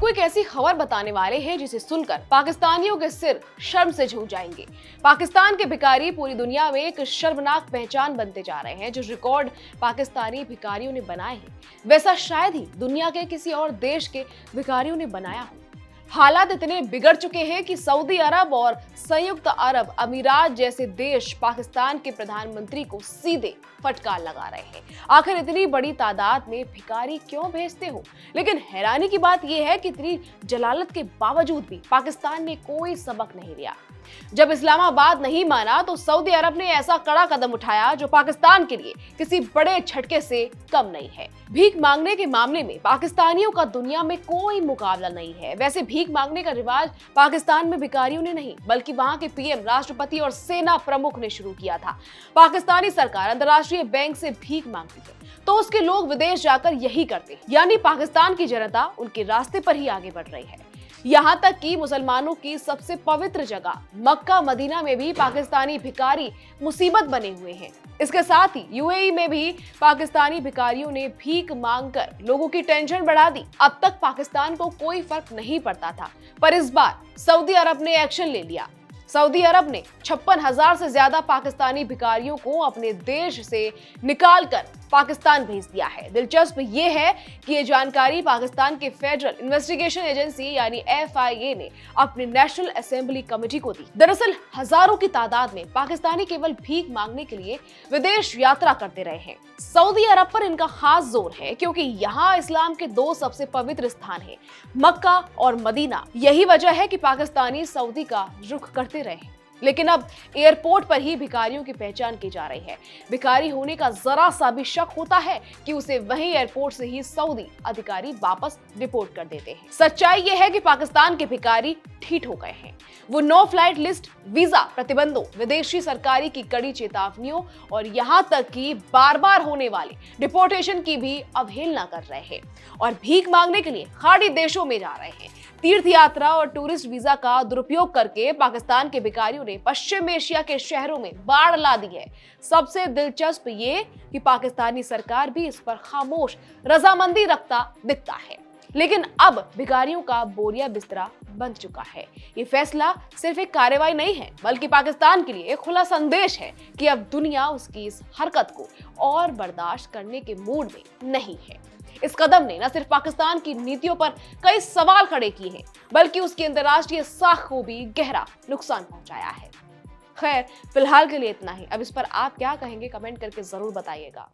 आपको एक ऐसी खबर बताने वाले हैं जिसे सुनकर पाकिस्तानियों के सिर शर्म से झुक जाएंगे। पाकिस्तान के भिखारी पूरी दुनिया में एक शर्मनाक पहचान बनते जा रहे हैं। जो रिकॉर्ड पाकिस्तानी भिखारियों ने बनाए हैं वैसा शायद ही दुनिया के किसी और देश के भिखारियों ने बनाया हो। हालात इतने बिगड़ चुके हैं कि सऊदी अरब और संयुक्त अरब अमीरात जैसे देश पाकिस्तान के प्रधानमंत्री को सीधे फटकार लगा रहे हैं। आखिर इतनी बड़ी तादाद में भिखारी क्यों भेजते हो? लेकिन हैरानी की बात यह है कि इतनी जलालत के बावजूद भी पाकिस्तान ने कोई सबक नहीं लिया। जब इस्लामाबाद नहीं माना तो सऊदी अरब ने ऐसा कड़ा कदम उठाया जो पाकिस्तान के लिए किसी बड़े झटके से कम नहीं है। भीख मांगने के मामले में पाकिस्तानियों का दुनिया में कोई मुकाबला नहीं है। वैसे भीख मांगने का रिवाज पाकिस्तान में भिखारियों ने नहीं बल्कि वहां के पीएम, राष्ट्रपति और सेना प्रमुख ने शुरू किया था। पाकिस्तानी सरकार अंतर्राष्ट्रीय बैंक से भीख मांगती है तो उसके लोग विदेश जाकर यही करते हैं, यानी पाकिस्तान की जनता उनके रास्ते पर ही आगे बढ़ रही है। यहाँ तक कि मुसलमानों की सबसे पवित्र जगह मक्का मदीना में भी पाकिस्तानी भिखारी मुसीबत बने हुए हैं। इसके साथ ही यूएई में भी पाकिस्तानी भिखारियों ने भीख मांगकर लोगों की टेंशन बढ़ा दी। अब तक पाकिस्तान को कोई फर्क नहीं पड़ता था, पर इस बार सऊदी अरब ने एक्शन ले लिया। सऊदी अरब ने 56,000 से ज्यादा पाकिस्तानी भिखारियों को अपने देश से निकालकर पाकिस्तान भेज दिया है। दिलचस्प ये है कि ये जानकारी पाकिस्तान के फेडरल इन्वेस्टिगेशन एजेंसी यानी FIA ने अपने नेशनल असेंबली कमेटी को दी। दरअसल हजारों की तादाद में पाकिस्तानी केवल भीख मांगने के लिए विदेश यात्रा करते रहे हैं। सऊदी अरब पर इनका खास जोर है क्योंकि यहाँ इस्लाम के दो सबसे पवित्र स्थान हैं, मक्का और मदीना। यही वजह है कि पाकिस्तानी सऊदी का रुख करते रहे हैं। लेकिन अब एयरपोर्ट पर ही भिखारियों की पहचान की जा रही है। भिखारी होने का जरा सा भी शक होता है कि उसे वहीं एयरपोर्ट से ही सऊदी अधिकारी वापस रिपोर्ट कर देते हैं। सच्चाई यह है कि पाकिस्तान के भिखारी ठीठ हो गए हैं। वो नो फ्लाइट लिस्ट, वीजा प्रतिबंधों, विदेशी सरकारी की कड़ी चेतावनियों और यहाँ तक कि बार बार होने वाले डिपोर्टेशन की भी अवहेलना कर रहे हैं और भीख मांगने के लिए खाड़ी देशों में जा रहे हैं। तीर्थ यात्रा और टूरिस्ट वीजा का दुरुपयोग करके पाकिस्तान के भिखारियों ने पश्चिम एशिया के शहरों में बाढ़ ला दी है। सबसे दिलचस्प ये कि पाकिस्तानी सरकार भी इस पर खामोश रजामंदी रखता दिखता है। लेकिन अब भिखारियों का बोरिया बिस्तरा बन चुका है। ये फैसला सिर्फ एक कार्रवाई नहीं है बल्कि पाकिस्तान के लिए एक खुला संदेश है कि अब दुनिया उसकी इस हरकत को और बर्दाश्त करने के मूड में नहीं है। इस कदम ने न सिर्फ पाकिस्तान की नीतियों पर कई सवाल खड़े किए हैं बल्कि उसकी अंतर्राष्ट्रीय साख को भी गहरा नुकसान पहुंचाया है। खैर, फिलहाल के लिए इतना ही। अब इस पर आप क्या कहेंगे कमेंट करके जरूर बताइएगा।